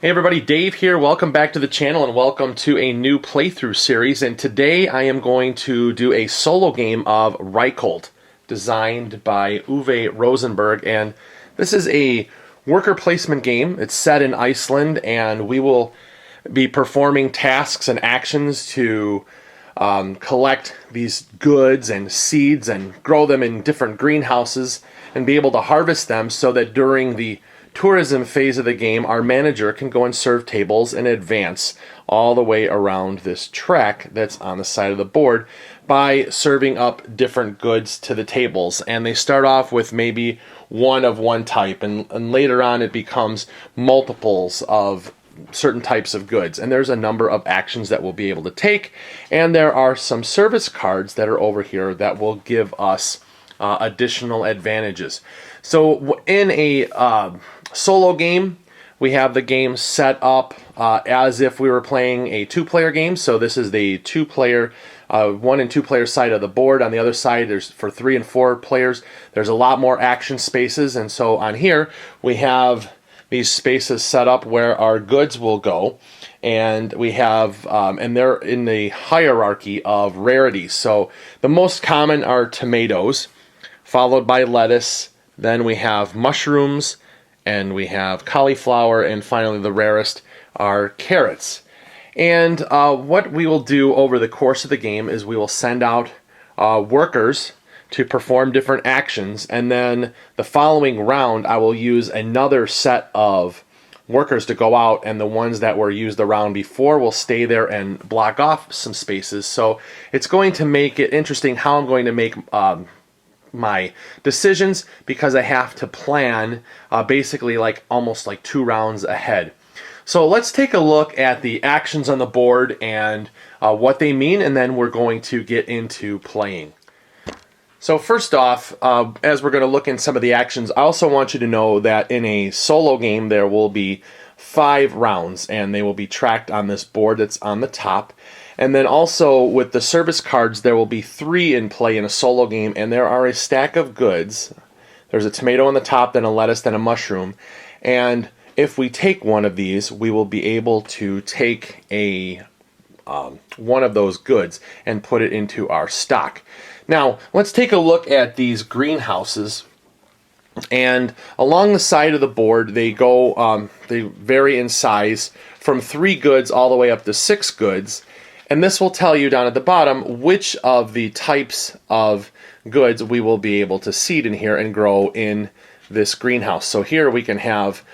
Hey everybody, Dave here. Welcome back to the channel and welcome to a new playthrough series. And today I am going to do a solo game of Reykholt, designed by Uwe Rosenberg. And this is a worker placement game. It's set in Iceland, and we will be performing tasks and actions to collect these goods and seeds and grow them in different greenhouses and be able to harvest them so that during the tourism phase of the game, our manager can go and serve tables and advance all the way around this track that's on the side of the board by serving up different goods to the tables. And they start off with maybe one of one type, and later on it becomes multiples of certain types of goods. And there's a number of actions that we'll be able to take, and there are some service cards that are over here that will give us additional advantages. So in a solo game, we have the game set up as if we were playing a two-player game. So this is the two-player, one and two-player side of the board. On the other side, there's for 3 and 4 players. There's a lot more action spaces, and so on here we have these spaces set up where our goods will go, and we have and they're in the hierarchy of rarities. So the most common are tomatoes, followed by lettuce. Then we have mushrooms, and we have cauliflower, and finally the rarest are carrots. And what we will do over the course of the game is we will send out workers to perform different actions, and then the following round I will use another set of workers to go out, and the ones that were used the round before will stay there and block off some spaces. So it's going to make it interesting how I'm going to make my decisions, because I have to plan basically like almost like 2 rounds ahead. So let's take a look at the actions on the board and what they mean, and then we're going to get into playing. So first off, as we're going to look in some of the actions, I also want you to know that in a solo game there will be 5 rounds, and they will be tracked on this board that's on the top. And then also with the service cards, there will be 3 in play in a solo game, and there are a stack of goods. There's a tomato on the top, then a lettuce, then a mushroom. And if we take one of these, we will be able to take a one of those goods and put it into our stock. Now, let's take a look at these greenhouses. And along the side of the board, they go, they vary in size from 3 goods all the way up to 6 goods. And this will tell you down at the bottom which of the types of goods we will be able to seed in here and grow in this greenhouse. So here we can have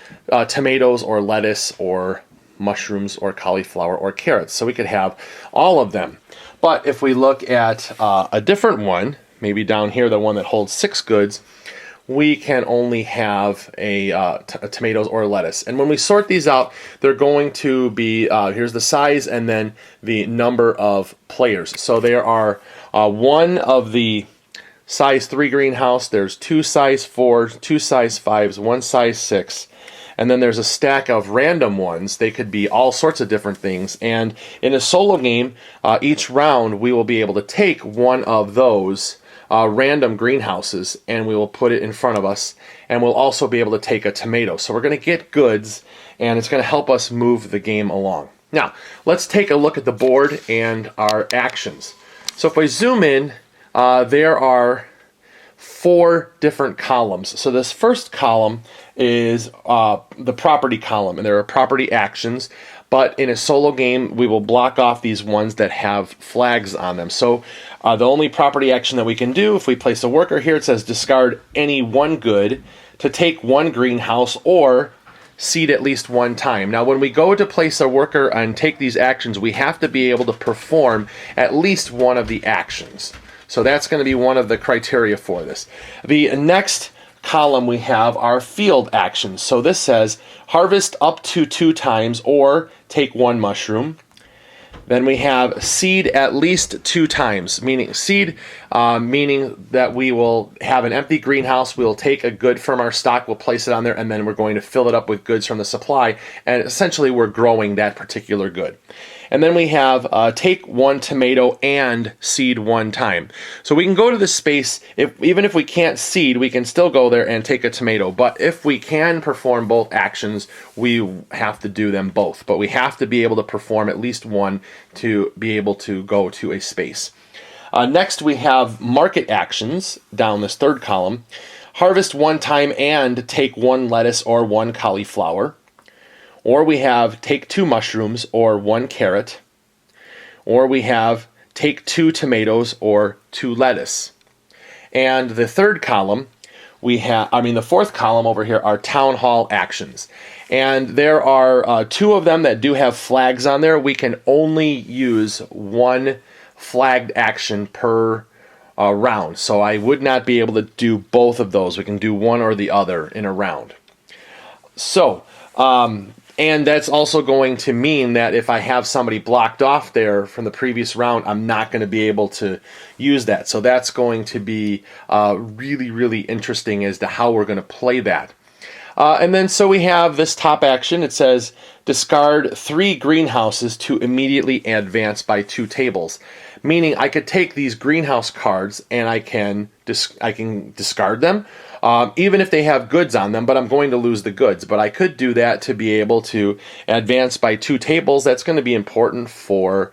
tomatoes or lettuce or mushrooms or cauliflower or carrots. So we could have all of them. But if we look at a different one, maybe down here, the one that holds 6 goods, we can only have a tomatoes or lettuce. And when we sort these out, they're going to be, here's the size and then the number of players. So there are 1 of the size 3 greenhouse, there's 2 size 4, 2 size 5s, 1 size 6, and then there's a stack of random ones. They could be all sorts of different things. And in a solo game, each round we will be able to take one of those random greenhouses, and we will put it in front of us, and we'll also be able to take a tomato. So we're going to get goods, and it's going to help us move the game along. Now, let's take a look at the board and our actions. So if I zoom in, there are 4 different columns. So this first column is the property column, and there are property actions. But in a solo game, we will block off these ones that have flags on them. So the only property action that we can do, if we place a worker here, it says discard any 1 good to take 1 greenhouse or seed at least 1 time. Now when we go to place a worker and take these actions, we have to be able to perform at least one of the actions. So that's going to be one of the criteria for this. The next column we have our field actions. So this says harvest up to 2 times or take 1 mushroom. Then we have seed at least 2 times, meaning meaning that we will have an empty greenhouse. We'll take a good from our stock, we'll place it on there, and then we're going to fill it up with goods from the supply. And essentially, we're growing that particular good. And then we have take 1 tomato and seed 1 time. So we can go to this space, even if we can't seed, we can still go there and take a tomato. But if we can perform both actions, we have to do them both. But we have to be able to perform at least one to be able to go to a space. Next, we have market actions down this 3rd column. Harvest 1 time and take 1 lettuce or 1 cauliflower. Or we have take 2 mushrooms or 1 carrot. Or we have take 2 tomatoes or 2 lettuce. And the 3rd column, the 4th column over here are town hall actions. And there are 2 of them that do have flags on there. We can only use 1 flagged action per round. So I would not be able to do both of those. We can do one or the other in a round. So, and that's also going to mean that if I have somebody blocked off there from the previous round, I'm not going to be able to use that. So that's going to be really, really interesting as to how we're going to play that. And then so we have this top action. It says discard 3 greenhouses to immediately advance by 2 tables. Meaning I could take these greenhouse cards and I can discard them. Even if they have goods on them, but I'm going to lose the goods. But I could do that to be able to advance by 2 tables. That's going to be important for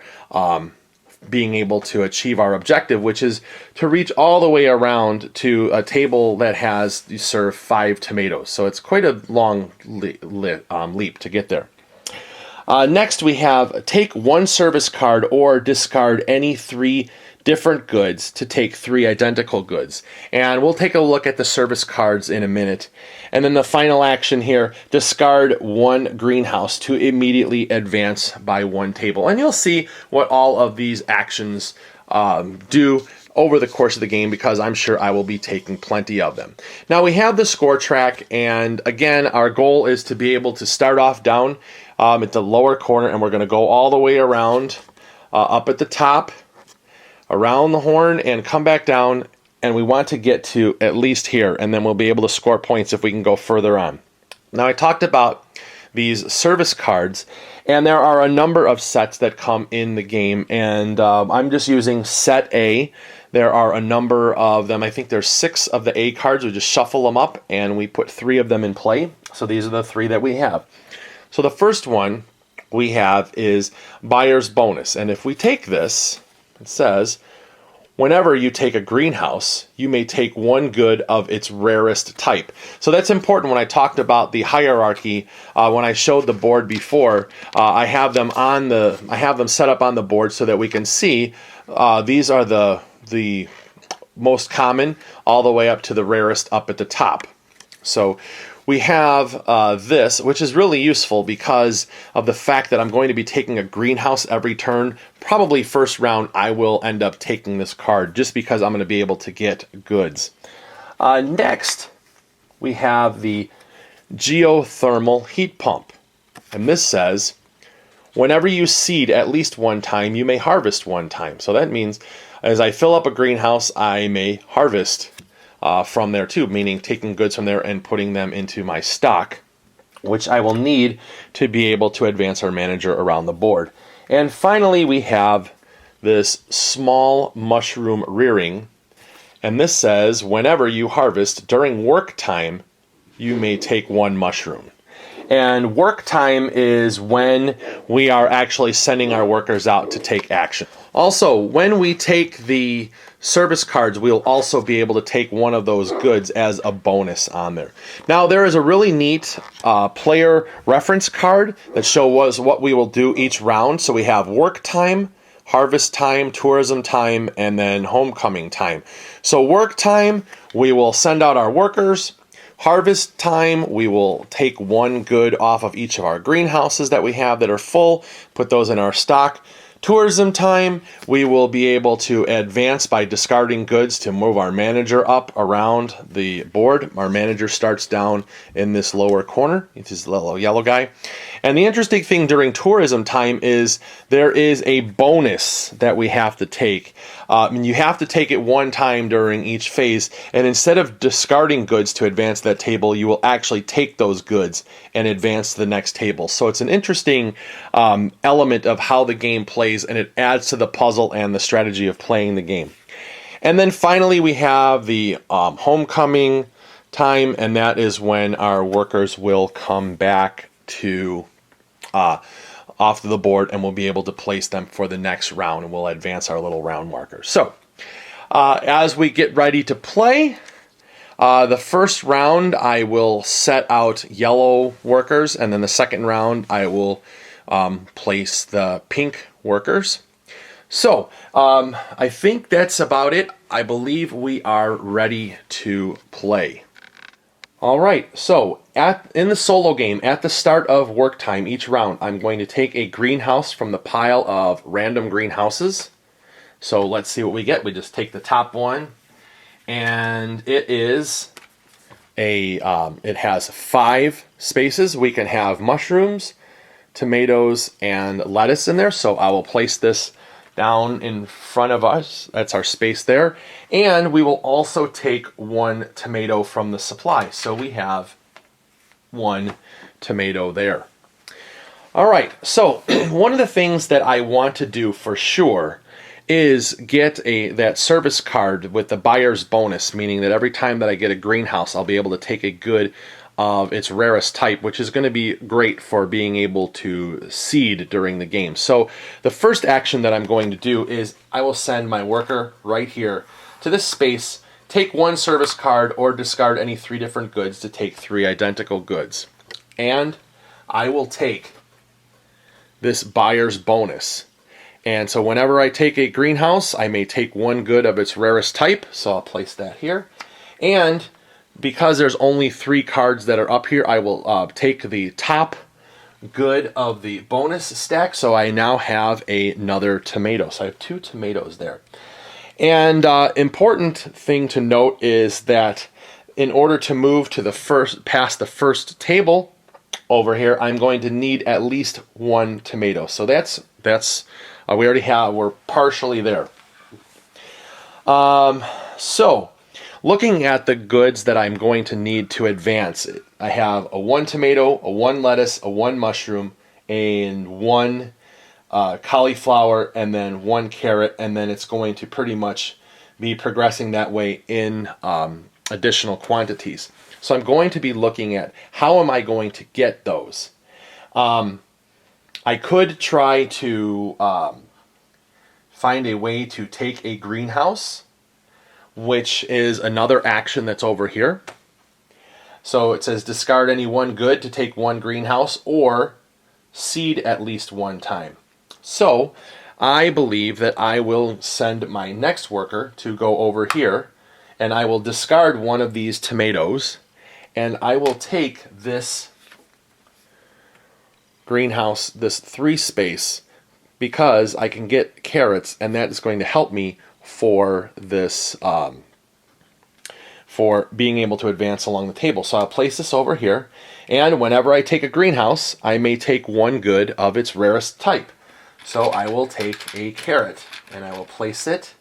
being able to achieve our objective, which is to reach all the way around to a table that has, you serve 5 tomatoes. So it's quite a long leap to get there. Next we have take 1 service card or discard any 3 different goods to take 3 identical goods. And we'll take a look at the service cards in a minute. And then the final action here, discard 1 greenhouse to immediately advance by 1 table. And you'll see what all of these actions do over the course of the game, because I'm sure I will be taking plenty of them. Now we have the score track, and again, our goal is to be able to start off down at the lower corner, and we're going to go all the way around up at the top, around the horn, and come back down, and we want to get to at least here, and then we'll be able to score points if we can go further on. Now I talked about these service cards, and there are a number of sets that come in the game, and I'm just using set A. There are a number of them. I think there's 6 of the A cards. We just shuffle them up, and we put 3 of them in play. So these are the 3 that we have. So the first one we have is Buyer's Bonus, and if we take this, it says, whenever you take a greenhouse, you may take 1 good of its rarest type. So that's important. When I talked about the hierarchy, when I showed the board before, I have them set up on the board so that we can see these are the most common all the way up to the rarest up at the top. So we have this, which is really useful because of the fact that I'm going to be taking a greenhouse every turn. Probably first round I will end up taking this card just because I'm going to be able to get goods. Next, we have the Geothermal Heat Pump. And this says, whenever you seed at least 1 time, you may harvest 1 time. So that means as I fill up a greenhouse, I may harvest from there too, meaning taking goods from there and putting them into my stock, which I will need to be able to advance our manager around the board. And finally, we have this small mushroom rearing, and this says whenever you harvest during work time, you may take 1 mushroom. And work time is when we are actually sending our workers out to take action. Also, when we take the service cards, we'll also be able to take 1 of those goods as a bonus on there. Now, there is a really neat player reference card that shows what we will do each round. So we have work time, harvest time, tourism time, and then homecoming time. So work time, we will send out our workers. Harvest time, we will take 1 good off of each of our greenhouses that we have that are full, put those in our stock. tourism time, we will be able to advance by discarding goods to move our manager up around the board. Our manager starts down in this lower corner. It's this little yellow guy. And the interesting thing during tourism time is there is a bonus that we have to take. And you have to take it one time during each phase, and instead of discarding goods to advance that table, you will actually take those goods and advance to the next table. So it's an interesting element of how the game plays, and it adds to the puzzle and the strategy of playing the game. And then finally we have the homecoming time, and that is when our workers will come back to off to the board, and we'll be able to place them for the next round, and we'll advance our little round markers. So as we get ready to play, the first round I will set out yellow workers, and then the second round I will place the pink workers. So I think that's about it. I believe we are ready to play. All right, so in the solo game, at the start of work time each round, I'm going to take a greenhouse from the pile of random greenhouses. So let's see what we get. We just take the top one, and it is it has 5 spaces. We can have mushrooms, tomatoes, and lettuce in there. So I will place this down in front of us. That's our space there. And we will also take 1 tomato from the supply. So we have 1 tomato there. All right, so one of the things that I want to do for sure is get that service card with the buyer's bonus, meaning that every time that I get a greenhouse, I'll be able to take a good of its rarest type, which is going to be great for being able to seed during the game. So the first action that I'm going to do is I will send my worker right here to this space, take 1 service card, or discard any 3 different goods to take 3 identical goods. And I will take this buyer's bonus. And so whenever I take a greenhouse, I may take 1 good of its rarest type, so I'll place that here. And because there's only 3 cards that are up here, I will take the top good of the bonus stack, so I now have another tomato. So I have 2 tomatoes there. And important thing to note is that in order to move to past the first table over here, I'm going to need at least 1 tomato. So that's we already have, we're partially there. So looking at the goods that I'm going to need to advance, I have a 1 tomato, a 1 lettuce, a 1 mushroom, and 1 cauliflower, and then 1 carrot, and then it's going to pretty much be progressing that way in additional quantities. So I'm going to be looking at how am I going to get those. I could try to find a way to take a greenhouse, which is another action that's over here. So it says discard any 1 good to take 1 greenhouse, or seed at least 1 time. So I believe that I will send my next worker to go over here, and I will discard 1 of these tomatoes, and I will take this greenhouse, this 3 space, because I can get carrots, and that is going to help me for this for being able to advance along the table. So I'll place this over here, and whenever I take a greenhouse, I may take 1 good of its rarest type. So I will take a carrot, and I will place it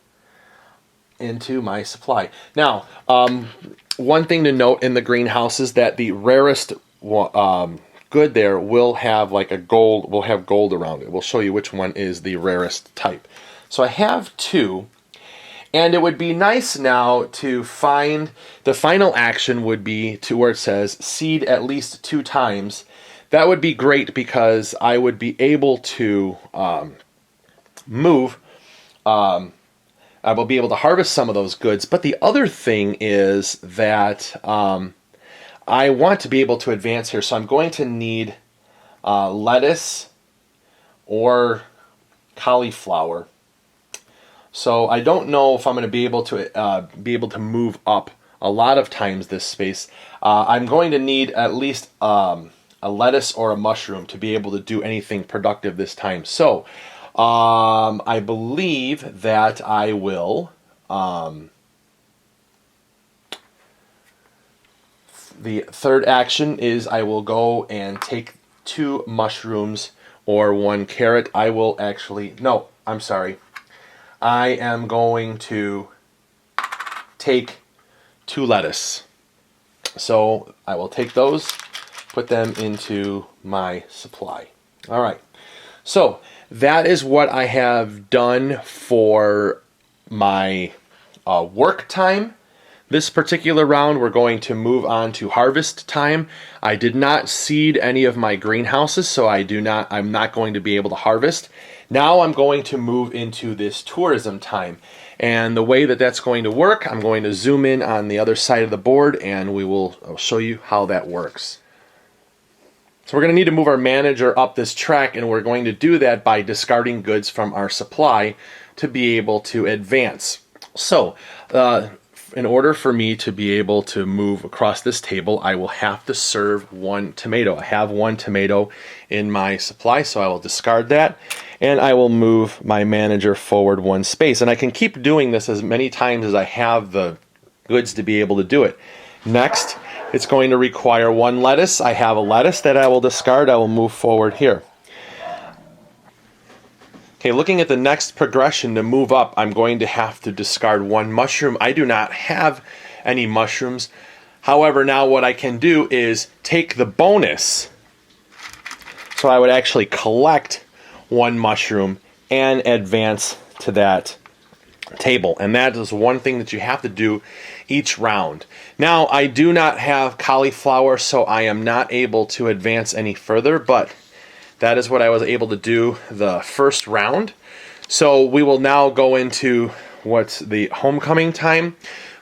into my supply. Now, one thing to note in the greenhouse is that the rarest good there will have gold around it. We'll show you which one is the rarest type. So I have 2, and it would be nice now to find the final action would be to where it says seed at least 2 times. That would be great because I would be able to move. I will be able to harvest some of those goods. But the other thing is that I want to be able to advance here. So I'm going to need lettuce or cauliflower. So I don't know if I'm going to be able to move up a lot of times this space. I'm going to need at least a lettuce or a mushroom to be able to do anything productive this time. So I believe that I will. The third action is I will go and take 2 mushrooms or 1 carrot. I will actually, no, I'm sorry. I am going to take 2 lettuce. So I will take those, put them into my supply. All right. So that is what I have done for my work time. This particular round, we're going to move on to harvest time. I did not seed any of my greenhouses, so I'm not going to be able to harvest. Now I'm going to move into this tourism time. And the way that that's going to work, I'm going to zoom in on the other side of the board, and I'll show you how that works. So we're going to need to move our manager up this track, and we're going to do that by discarding goods from our supply to be able to advance. So, in order for me to be able to move across this table, I will have to serve 1 tomato. I have 1 tomato in my supply, so I will discard that, and I will move my manager forward 1 space. And I can keep doing this as many times as I have the goods to be able to do it. Next, it's going to require 1 lettuce. I have a lettuce that I will discard. I will move forward here. Okay, looking at the next progression to move up, I'm going to have to discard 1 mushroom. I do not have any mushrooms. However, now what I can do is take the bonus. So I would actually collect 1 mushroom and advance to that table. And that is one thing that you have to do each round. Now, I do not have cauliflower, so I am not able to advance any further, but that is what I was able to do the first round. So we will now go into what's the homecoming time.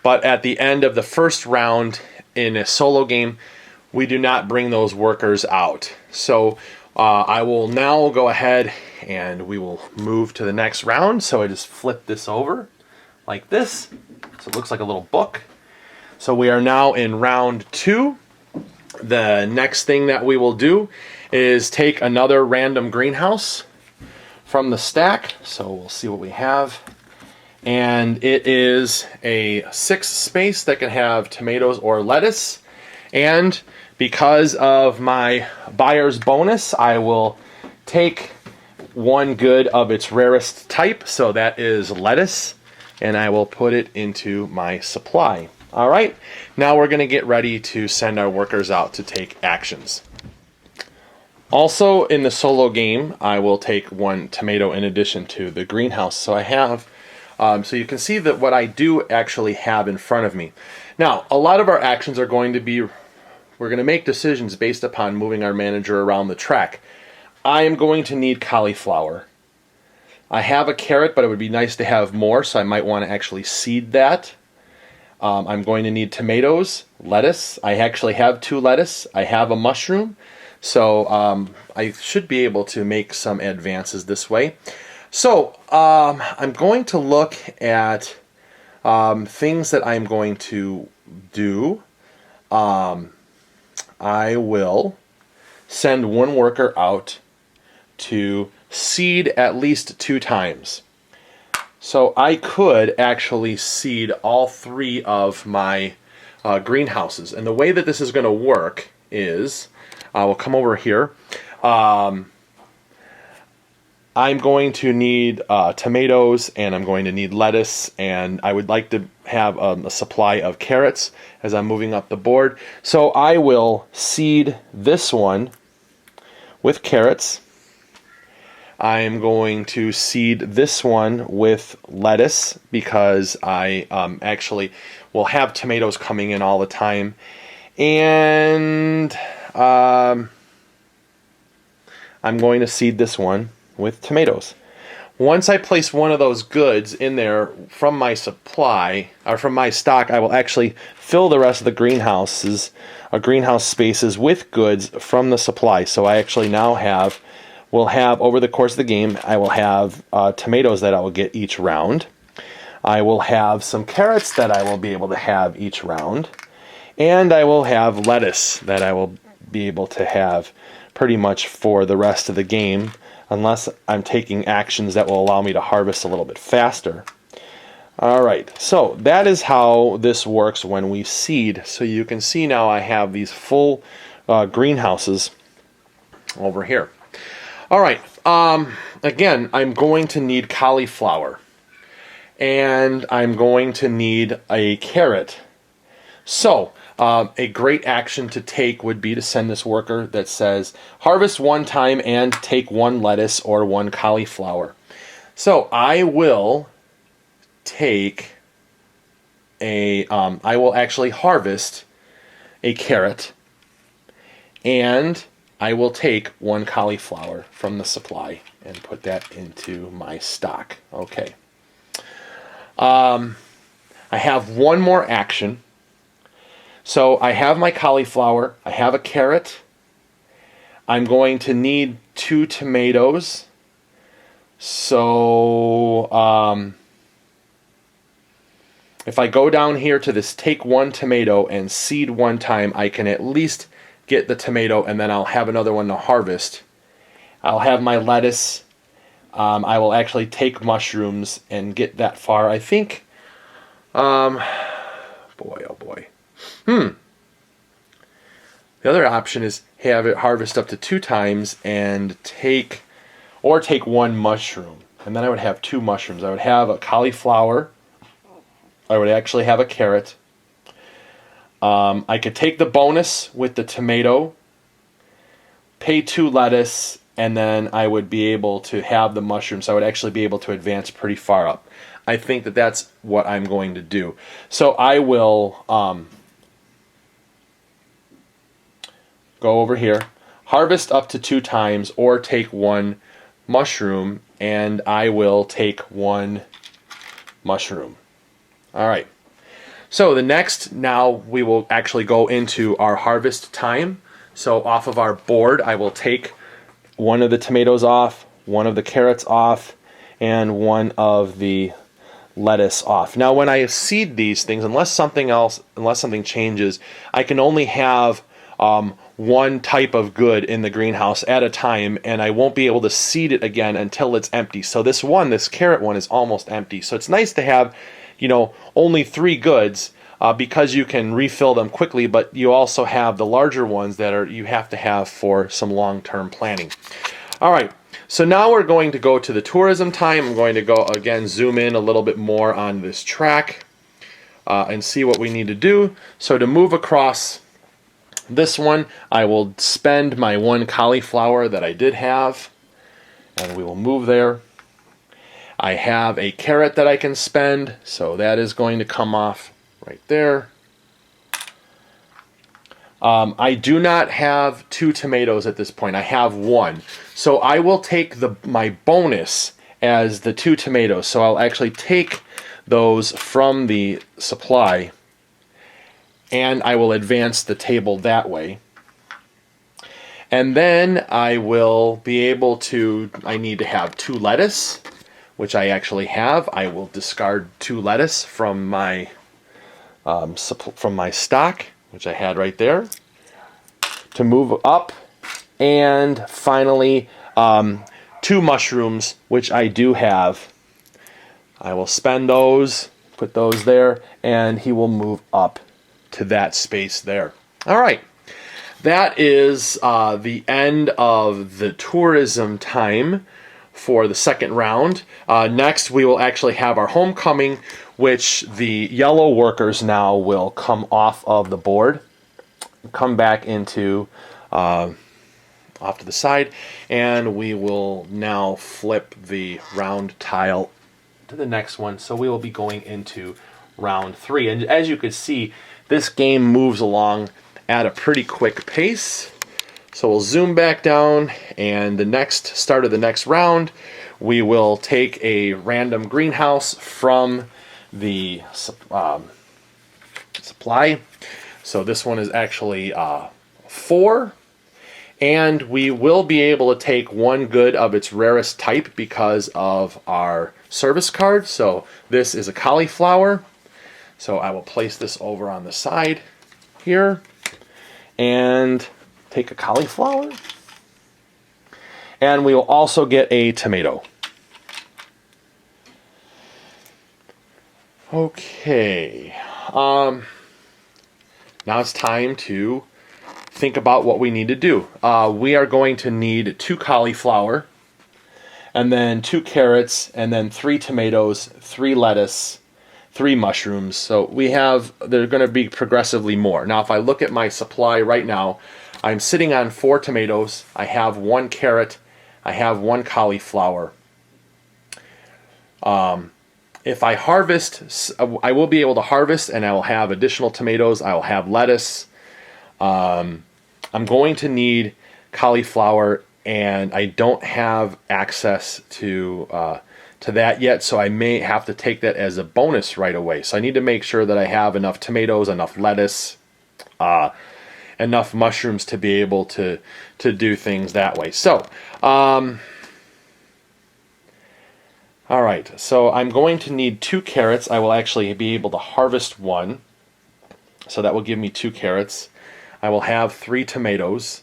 But at the end of the first round in a solo game, we do not bring those workers out. So I will now go ahead and we will move to the next round. So I just flip this over like this. So it looks like a little book. So we are now in round 2. The next thing that we will do is take another random greenhouse from the stack. So we'll see what we have. And it is a 6 space that can have tomatoes or lettuce. And because of my buyer's bonus, I will take 1 good of its rarest type. So that is lettuce. And I will put it into my supply. All right, now we're going to get ready to send our workers out to take actions. Also in the solo game, I will take 1 tomato in addition to the greenhouse. So I have, so you can see that what I do actually have in front of me. Now, a lot of our actions are going to be, we're going to make decisions based upon moving our manager around the track. I am going to need cauliflower. I have a carrot, but it would be nice to have more, so I might want to actually seed that. I'm going to need tomatoes, lettuce. I actually have 2 lettuce. I have a mushroom. So I should be able to make some advances this way. So I'm going to look at things that I'm going to do. I will send 1 worker out to seed at least 2 times. So I could actually seed all 3 of my greenhouses. And the way that this is going to work is, we'll come over here. I'm going to need tomatoes, and I'm going to need lettuce, and I would like to have a supply of carrots as I'm moving up the board. So I will seed this one with carrots. I'm going to seed this one with lettuce because I actually will have tomatoes coming in all the time. And I'm going to seed this one with tomatoes. Once I place one of those goods in there from my supply, or from my stock, I will actually fill the rest of the greenhouse spaces with goods from the supply. So I actually now will have, over the course of the game, I will have tomatoes that I will get each round. I will have some carrots that I will be able to have each round. And I will have lettuce that I will be able to have pretty much for the rest of the game, unless I'm taking actions that will allow me to harvest a little bit faster. Alright, so that is how this works when we seed. So you can see now I have these full greenhouses over here. Alright, again, I'm going to need cauliflower. And I'm going to need a carrot. So, a great action to take would be to send this worker that says, harvest 1 time and take 1 lettuce or 1 cauliflower. So, I will take I will actually harvest a carrot, and I will take 1 cauliflower from the supply and put that into my stock. Okay. I have one more action. So I have my cauliflower, I have a carrot, I'm going to need 2 tomatoes. So if I go down here to this take 1 tomato and seed 1 time, I can at least get the tomato, and then I'll have another one to harvest. I'll have my lettuce. I will actually take mushrooms and get that far. I think, boy, oh boy. The other option is have it harvest up to 2 times and take 1 mushroom. And then I would have 2 mushrooms. I would have a cauliflower. I would actually have a carrot. I could take the bonus with the tomato, pay 2 lettuce, and then I would be able to have the mushrooms. I would actually be able to advance pretty far up. I think that that's what I'm going to do. So I will go over here, harvest up to 2 times, or take 1 mushroom, and I will take 1 mushroom. All right. So the next, now we will actually go into our harvest time. So off of our board, I will take 1 of the tomatoes off, 1 of the carrots off, and 1 of the lettuce off. Now when I seed these things, unless something changes, I can only have 1 type of good in the greenhouse at a time, and I won't be able to seed it again until it's empty. So this carrot one is almost empty. So it's nice to have, only 3 goods, because you can refill them quickly, but you also have the larger ones that you have to have for some long-term planning. All right, so now we're going to go to the tourism time. I'm going to go again, zoom in a little bit more on this track and see what we need to do. So to move across this one, I will spend my 1 cauliflower that I did have, and we will move there. I have a carrot that I can spend, so that is going to come off right there. I do not have 2 tomatoes at this point. I have 1. So I will take my bonus as the 2 tomatoes. So I'll actually take those from the supply, and I will advance the table that way. And then I will be able to, I need to have 2 lettuce, which I actually have. I will discard 2 lettuce from my stock, which I had right there, to move up. And finally, 2 mushrooms, which I do have. I will spend those, put those there, and he will move up to that space there. All right, that is the end of the tourism time for the second round. Next, we will actually have our homecoming, which the yellow workers now will come off of the board, come back into off to the side, and we will now flip the round tile to the next one. So we will be going into round 3. And as you can see, this game moves along at a pretty quick pace. So we'll zoom back down, and the start of the next round, we will take a random greenhouse from the supply. So this one is actually 4, and we will be able to take 1 good of its rarest type because of our service card. So this is a cauliflower. So I will place this over on the side here and take a cauliflower. And we will also get a tomato. Okay. Now it's time to think about what we need to do. We are going to need 2 cauliflower, and then 2 carrots, and then 3 tomatoes, 3 lettuce, 3 mushrooms. So they're going to be progressively more. Now if I look at my supply right now, I'm sitting on 4 tomatoes, I have 1 carrot, I have 1 cauliflower. If I harvest, I will be able to harvest, and I will have additional tomatoes, I will have lettuce. I'm going to need cauliflower, and I don't have access to that yet, so I may have to take that as a bonus right away. So I need to make sure that I have enough tomatoes, enough lettuce, enough mushrooms to be able to do things that way. So, all right, so I'm going to need 2 carrots. I will actually be able to harvest 1, so that will give me 2 carrots. I will have 3 tomatoes.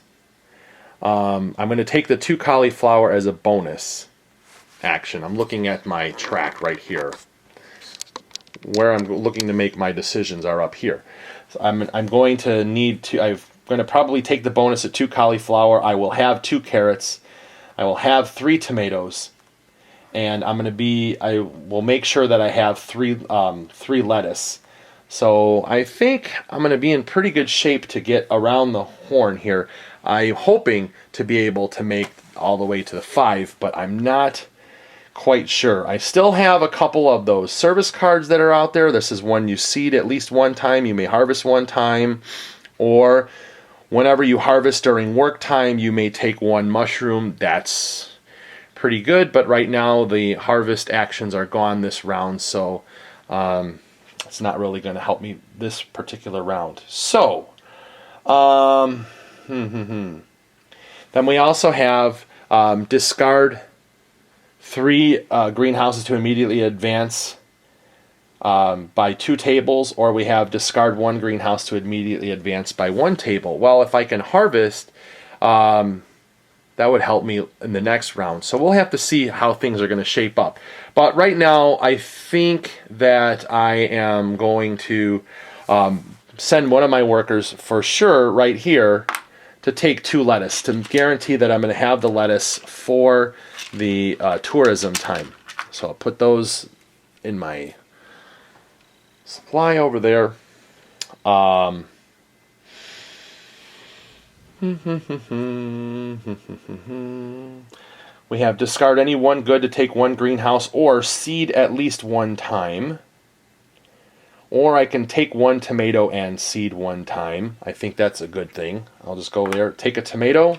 I'm going to take the 2 cauliflower as a bonus action. I'm looking at my track right here. Where I'm looking to make my decisions are up here. So I'm going to need to. I'm going to probably take the bonus at 2 cauliflower. I will have 2 carrots. I will have 3 tomatoes. And I will make sure that I have 3 lettuce. So I think I'm going to be in pretty good shape to get around the horn here. I'm hoping to be able to make all the way to the 5, but I'm not quite sure. I still have a couple of those service cards that are out there. This is one you seed at least 1 time, you may harvest 1 time, or whenever you harvest during work time, you may take 1 mushroom. That's pretty good, but right now the harvest actions are gone this round, so it's not really going to help me this particular round. So, then we also have discard 3 greenhouses to immediately advance by 2 tables, or we have discard 1 greenhouse to immediately advance by 1 table. Well, if I can harvest, that would help me in the next round. So we'll have to see how things are going to shape up. But right now, I think that I am going to send one of my workers for sure right here to take 2 lettuce to guarantee that I'm going to have the lettuce for the tourism time. So I'll put those in my supply over there. We have discard any 1 good to take 1 greenhouse, or seed at least 1 time. Or I can take 1 tomato and seed 1 time. I think that's a good thing. I'll just go there, take a tomato,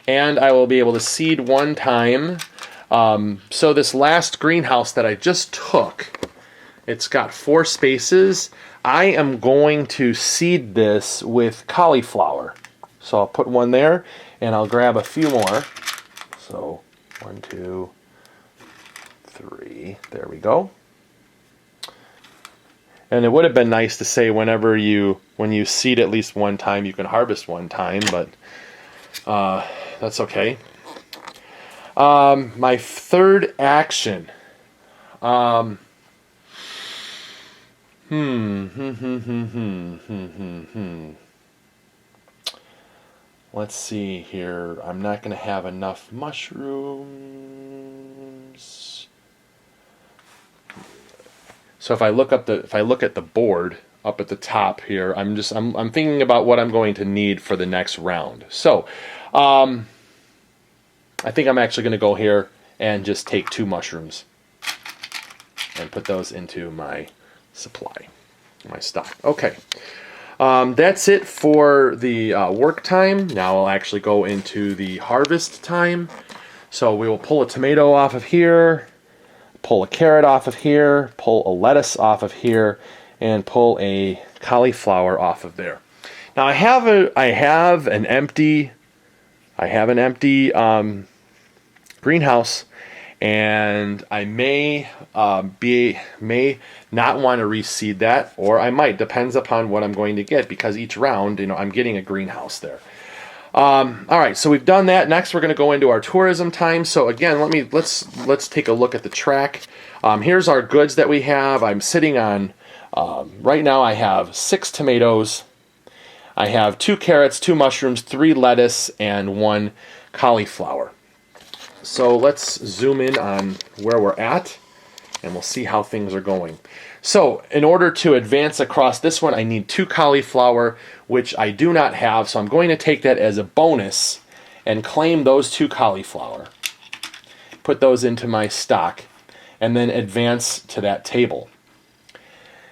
and I will be able to seed 1 time. So this last greenhouse that I just took, it's got 4 spaces. I am going to seed this with cauliflower. So I'll put 1 there, and I'll grab a few more. So 1, 2, 3. There we go. And it would have been nice to say when you seed at least 1 time, you can harvest 1 time, but that's okay. My third action. Let's see here. I'm not going to have enough mushrooms. So if I look at the board up at the top here, I'm thinking about what I'm going to need for the next round. So, I think I'm actually going to go here and just take 2 mushrooms and put those into my supply, my stock. Okay. That's it for the work time. Now I'll actually go into the harvest time. So we will pull a tomato off of here, pull a carrot off of here, pull a lettuce off of here, and pull a cauliflower off of there. Now I have an empty greenhouse, and I may not want to reseed that, or I might. Depends upon what I'm going to get, because each round, I'm getting a greenhouse there. All right, so we've done that. Next, we're going to go into our tourism time. So again, let's take a look at the track. Here's our goods that we have. I'm sitting on, right now I have 6 tomatoes. I have 2 carrots, 2 mushrooms, 3 lettuce, and 1 cauliflower. So let's zoom in on where we're at, and we'll see how things are going. So in order to advance across this one, I need 2 cauliflower, which I do not have, so I'm going to take that as a bonus and claim those 2 cauliflower. Put those into my stock, and then advance to that table.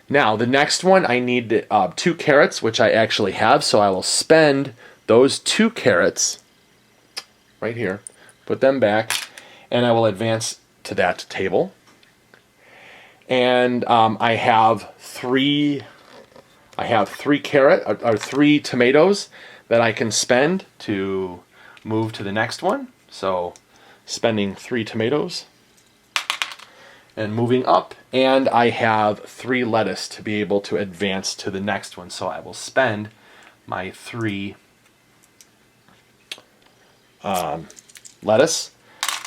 Now, the next one, I need 2 carrots, which I actually have, so I will spend those 2 carrots right here, put them back, and I will advance to that table. And I have 3 tomatoes that I can spend to move to the next one. So spending 3 tomatoes and moving up, and I have 3 lettuce to be able to advance to the next one. So I will spend my 3 lettuce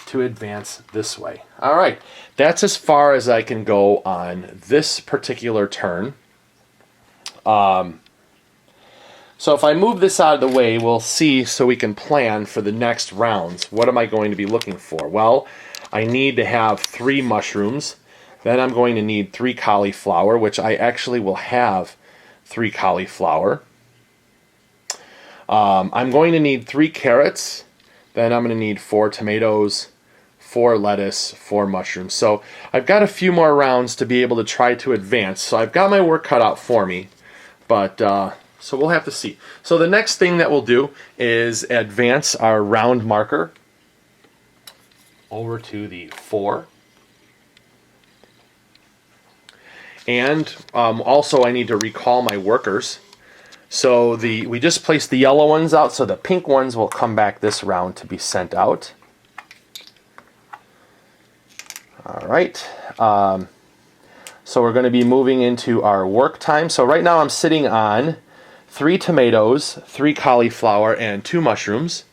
to advance this way. All right, that's as far as I can go on this particular turn. So if I move this out of the way, we'll see, so we can plan for the next rounds. What am I going to be looking for? Well, I need to have 3 mushrooms. Then I'm going to need 3 cauliflower, which I actually will have 3 cauliflower. I'm going to need 3 carrots. Then I'm going to need 4 tomatoes, 4 lettuce, 4 mushrooms. So I've got a few more rounds to be able to try to advance. So I've got my work cut out for me, but so we'll have to see. So the next thing that we'll do is advance our round marker over to the 4. And also I need to recall my workers. So we just placed the yellow ones out, so the pink ones will come back this round to be sent out. All right, so we're going to be moving into our work time. So right now I'm sitting on 3 tomatoes, 3 cauliflower, and 2 mushrooms.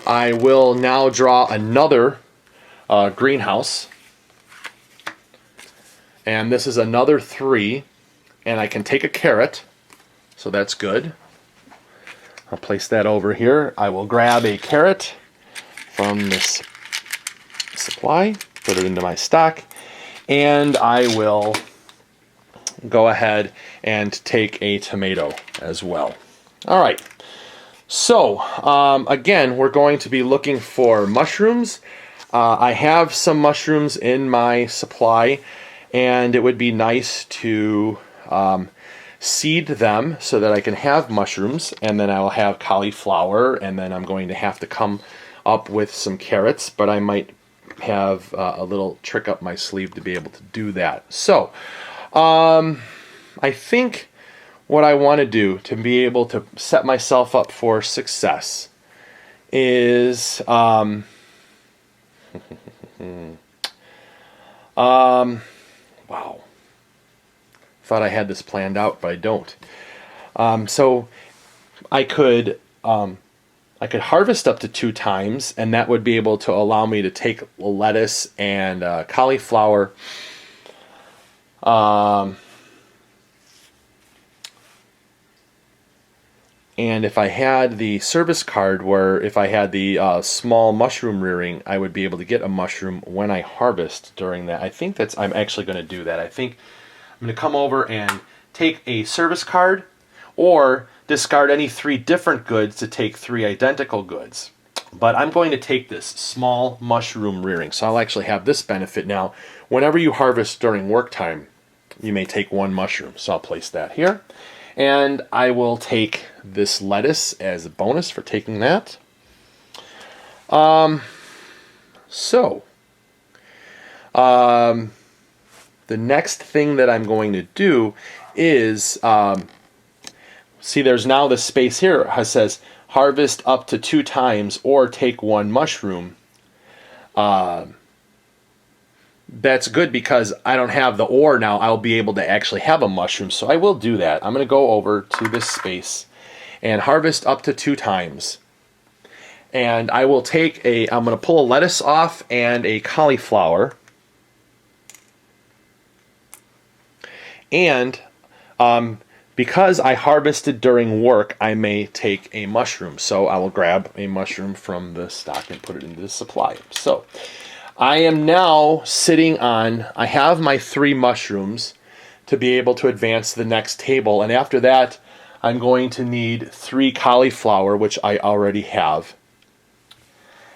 I will now draw another greenhouse, and this is another 3, and I can take a carrot, so that's good. I'll place that over here. I will grab a carrot from this supply, put it into my stock, and I will go ahead and take a tomato as well. All right, so again, we're going to be looking for mushrooms. I have some mushrooms in my supply, and it would be nice to seed them so that I can have mushrooms, and then I will have cauliflower, and then I'm going to have to come up with some carrots, but I might have a little trick up my sleeve to be able to do that. So I think what I want to do to be able to set myself up for success is wow, thought I had this planned out, but I don't. So I could harvest up to 2 times, and that would be able to allow me to take lettuce and cauliflower. And if I had the service card, where if I had the small mushroom rearing, I would be able to get a mushroom when I harvest during that. I think I'm actually going to do that. I think I'm going to come over and take a service card, or discard any 3 different goods to take 3 identical goods. But I'm going to take this small mushroom rearing. So I'll actually have this benefit now. Whenever you harvest during work time, you may take 1 mushroom. So I'll place that here. And I will take this lettuce as a bonus for taking that. The next thing that I'm going to do is, see, there's now this space here that says harvest up to 2 times or take 1 mushroom. That's good because I don't have the ore now. I'll be able to actually have a mushroom, so I will do that. I'm going to go over to this space and harvest up to 2 times. And I will take I'm going to pull a lettuce off and a cauliflower. And because I harvested during work, I may take a mushroom. So I will grab a mushroom from the stock and put it into the supply. So I am now sitting on, I have my 3 mushrooms to be able to advance to the next table. And after that, I'm going to need 3 cauliflower, which I already have.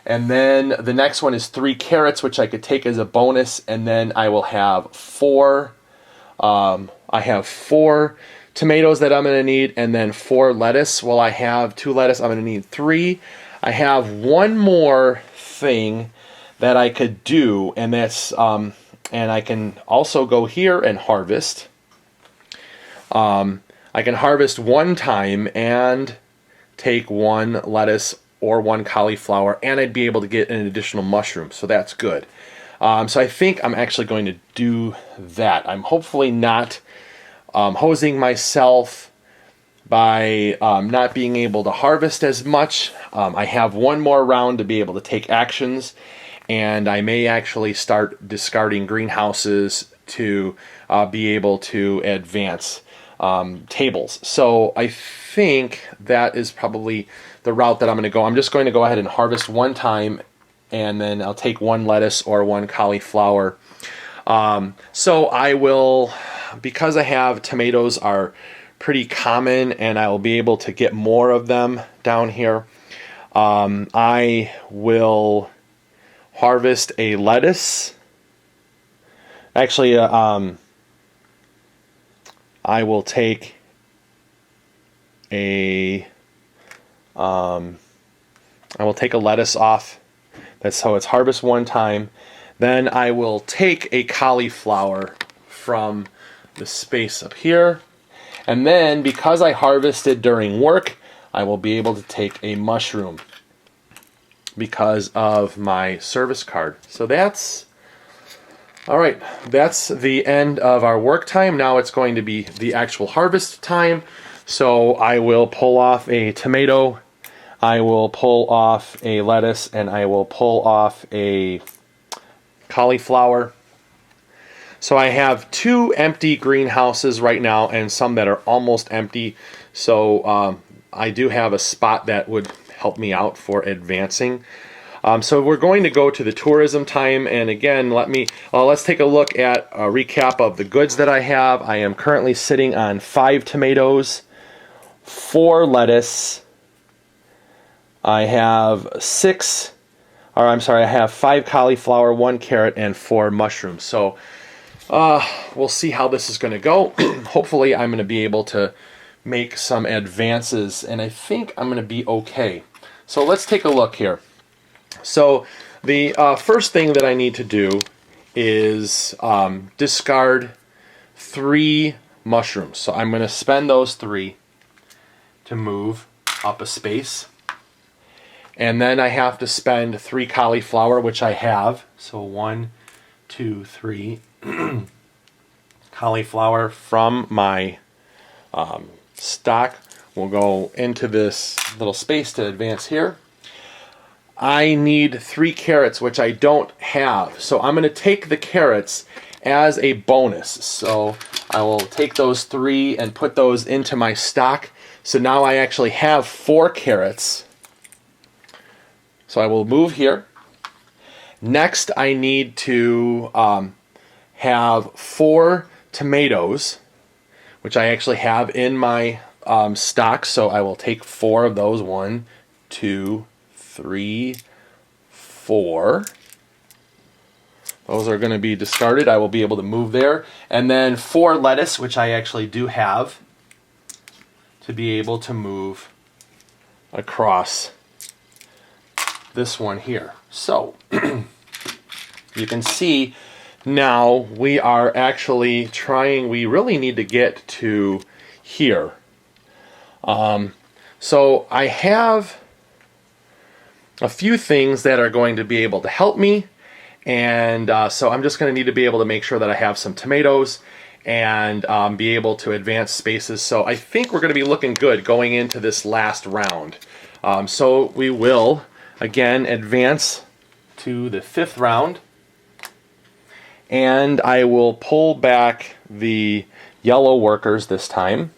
And then the next one is 3 carrots, which I could take as a bonus. And then I will have 4, I have 4 tomatoes that I'm going to need, and then 4 lettuce. Well, I have 2 lettuce, I'm going to need 3. I have one more thing that I could do, and that's, and I can also go here and harvest. I can harvest one time and take 1 lettuce or 1 cauliflower, and I'd be able to get an additional mushroom, so that's good. So I think I'm actually going to do that. I'm hopefully not hosing myself by not being able to harvest as much. I have one more round to be able to take actions, and I may actually start discarding greenhouses to be able to advance tables. So I think that is probably the route that I'm going to go. I'm just going to go ahead and harvest one time, and then I'll take 1 lettuce or 1 cauliflower. So I will, because I have tomatoes are pretty common and I will be able to get more of them down here, I will harvest a lettuce. Actually, I will take a lettuce off. That's how it's harvest one time. Then I will take a cauliflower from the space up here. And then, because I harvested during work, I will be able to take a mushroom because of my service card. So that's, all right, that's the end of our work time. Now it's going to be the actual harvest time. So I will pull off a tomato, I will pull off a lettuce, and I will pull off a cauliflower. So I have 2 empty greenhouses right now and some that are almost empty. So I do have a spot that would help me out for advancing. So we're going to go to the tourism time, and again, let's take a look at a recap of the goods that I have. I am currently sitting on 5 tomatoes, 4 lettuce. I have 5 cauliflower, 1 carrot, and 4 mushrooms. So we'll see how this is going to go. Hopefully I'm going to be able to make some advances, and I think I'm going to be okay. So let's take a look here. So the first thing that I need to do is discard 3 mushrooms. So I'm going to spend those 3 to move up a space. And then I have to spend 3 cauliflower, which I have. So 1, 2, 3 cauliflower from my stock will go into this little space to advance here. I need 3 carrots, which I don't have. So I'm going to take the carrots as a bonus. So I will take those 3 and put those into my stock. So now I actually have 4 carrots. So I will move here. Next, I need to have 4 tomatoes, which I actually have in my stock. So I will take 4 of those. 1, 2, 3, 4. Those are going to be discarded. I will be able to move there. And then 4 lettuce, which I actually do have, to be able to move across this one here. So you can see now we are actually trying, we really need to get to here. So I have a few things that are going to be able to help me, and so I'm just going to need to be able to make sure that I have some tomatoes and be able to advance spaces. So I think we're going to be looking good going into this last round. So we will again advance to the 5th round, and I will pull back the yellow workers this time,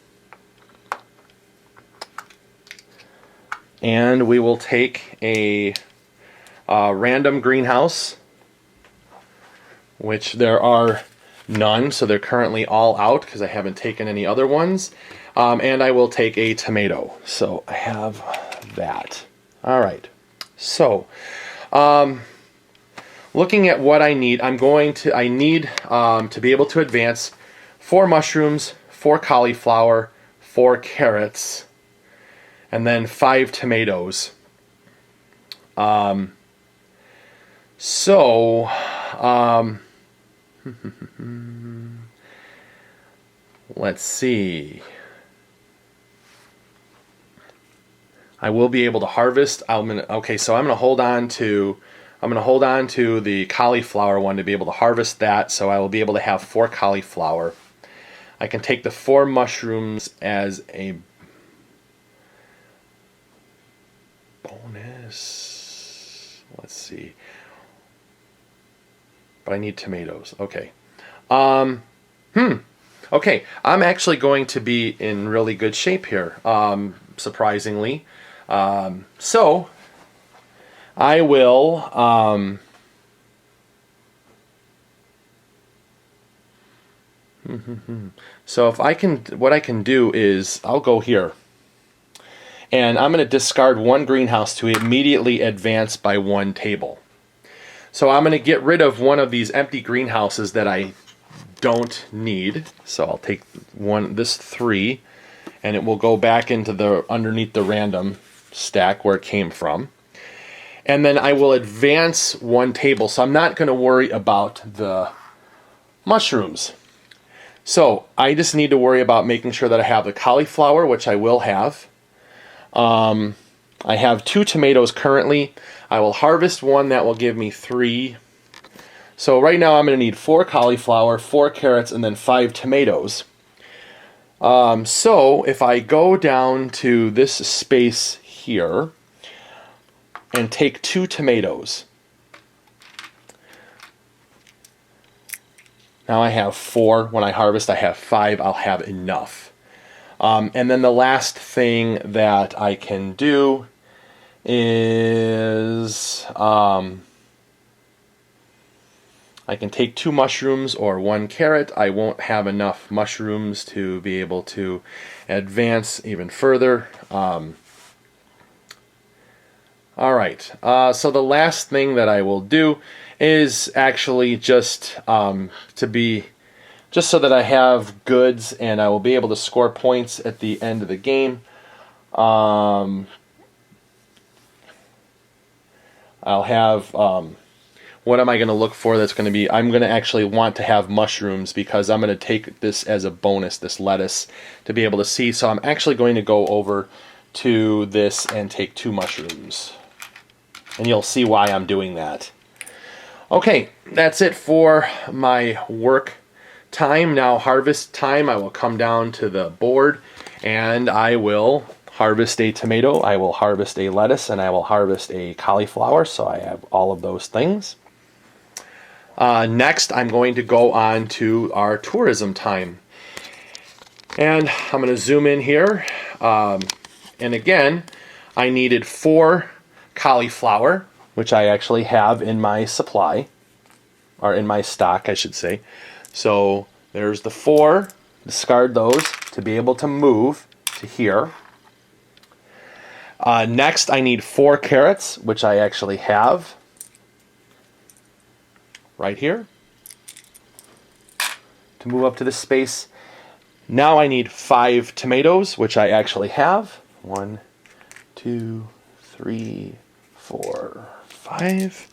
and we will take a random greenhouse, which there are none, so they're currently all out because I haven't taken any other ones. And I will take a tomato. So I have that. All right. So, looking at what I need, I need to be able to advance 4 mushrooms, 4 cauliflower, 4 carrots, and then 5 tomatoes. Let's see. I will be able to harvest. So I'm gonna hold on to the cauliflower one to be able to harvest that. So I will be able to have 4 cauliflower. I can take the 4 mushrooms as a bonus. Let's see. But I need tomatoes. Okay. Okay. I'm actually going to be in really good shape here. Surprisingly. So I will so if I can, what I can do is I'll go here, and I'm going to discard 1 greenhouse to immediately advance by 1 table. So I'm going to get rid of one of these empty greenhouses that I don't need. So I'll take this 3, and it will go back into the underneath the random stack where it came from. And then I will advance 1 table. So I'm not going to worry about the mushrooms. So I just need to worry about making sure that I have the cauliflower, which I will have. I have 2 tomatoes currently. I will harvest 1 that will give me 3. So right now I'm going to need 4 cauliflower, 4 carrots, and then 5 tomatoes. So if I go down to this space here and take 2 tomatoes, now I have 4. When I harvest, I have 5. I'll have enough. And then the last thing that I can do is I can take 2 mushrooms or 1 carrot. I won't have enough mushrooms to be able to advance even further. Alright, so the last thing that I will do is actually just so that I have goods and I will be able to score points at the end of the game. I'll have, what am I going to look for that's going to be, I'm going to actually want to have mushrooms because I'm going to take this as a bonus, this lettuce, to be able to see. So I'm actually going to go over to this and take 2 mushrooms. And you'll see why I'm doing that. Okay, that's it for my work time. Now harvest time, I will come down to the board and I will harvest a tomato, I will harvest a lettuce, and I will harvest a cauliflower. So I have all of those things. Next, I'm going to go on to our tourism time. And I'm going to zoom in here. And again, I needed 4 cauliflower, which I actually have in my supply, or in my stock, I should say. So there's the 4. Discard those to be able to move to here. Next, I need 4 carrots, which I actually have right here to move up to this space. Now I need 5 tomatoes, which I actually have. 1, 2, 3, 4, 5.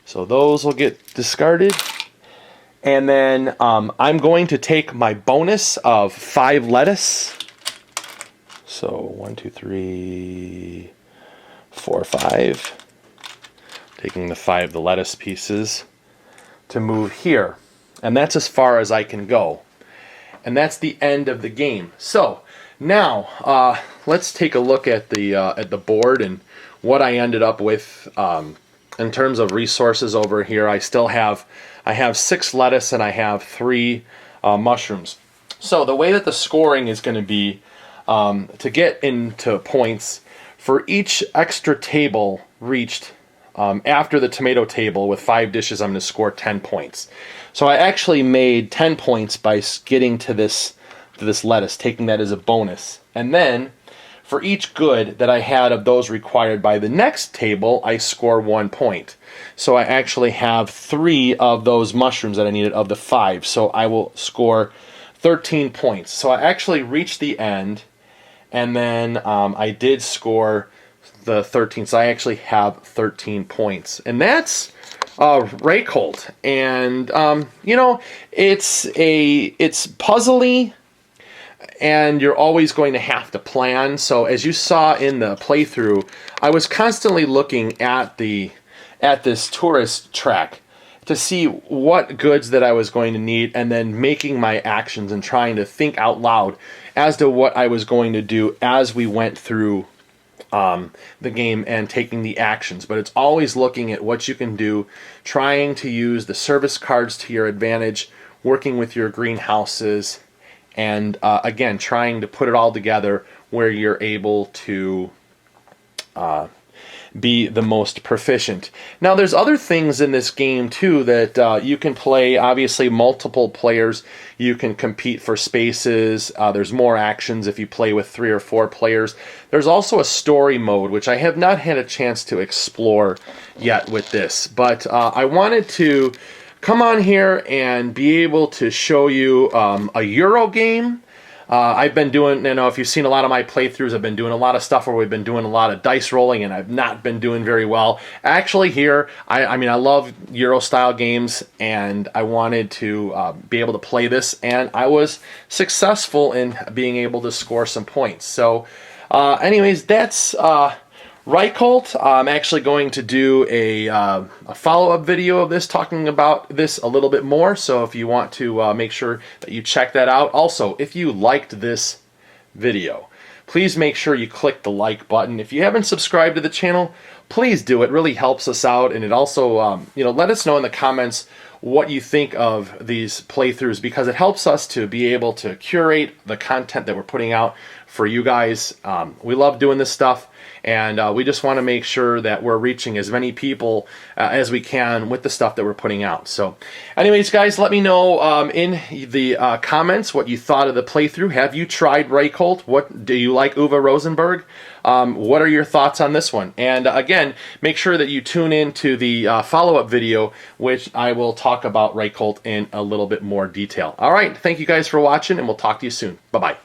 So those will get discarded. And then I'm going to take my bonus of 5 lettuce. So 1, 2, 3, 4, 5. Taking the lettuce pieces to move here. And that's as far as I can go. And that's the end of the game. So now let's take a look at the board and what I ended up with in terms of resources over here. I have 6 lettuce and I have 3 mushrooms. So the way that the scoring is going to be, to get into points, for each extra table reached after the tomato table with 5 dishes, I'm going to score 10 points. So I actually made 10 points by getting to this lettuce, taking that as a bonus. And then for each good that I had of those required by the next table, I score 1 point. So I actually have 3 of those mushrooms that I needed of the 5. So I will score 13 points. So I actually reached the end, and then I did score the 13. So I actually have 13 points. And that's Reykholt. And, you know, it's puzzly, and you're always going to have to plan. So as you saw in the playthrough, I was constantly looking at this tourist track to see what goods that I was going to need, and then making my actions and trying to think out loud as to what I was going to do as we went through the game and taking the actions. But it's always looking at what you can do, trying to use the service cards to your advantage, working with your greenhouses, and again, trying to put it all together where you're able to be the most proficient. Now, there's other things in this game too that you can play. Obviously, multiple players. You can compete for spaces. There's more actions if you play with 3 or 4 players. There's also a story mode, which I have not had a chance to explore yet with this. But I wanted to come on here and be able to show you a Euro game. I've been doing, you know, if you've seen a lot of my playthroughs, I've been doing a lot of stuff where we've been doing a lot of dice rolling, and I've not been doing very well. Actually here, I mean, I love Euro-style games, and I wanted to be able to play this, and I was successful in being able to score some points. So anyways, that's Reykholt. I'm actually going to do a follow-up video of this, talking about this a little bit more, so if you want to make sure that you check that out. Also, if you liked this video, please make sure you click the like button. If you haven't subscribed to the channel, please do. It really helps us out, and it also, you know, let us know in the comments what you think of these playthroughs, because it helps us to be able to curate the content that we're putting out for you guys. We love doing this stuff, and we just want to make sure that we're reaching as many people as we can with the stuff that we're putting out. So anyways, guys, let me know in the comments what you thought of the playthrough. Have you tried Reykholt? What do you like, Uwe Rosenberg? What are your thoughts on this one? And again, make sure that you tune in to the follow-up video, which I will talk about Reykholt in a little bit more detail. All right, thank you guys for watching, and we'll talk to you soon. Bye-bye.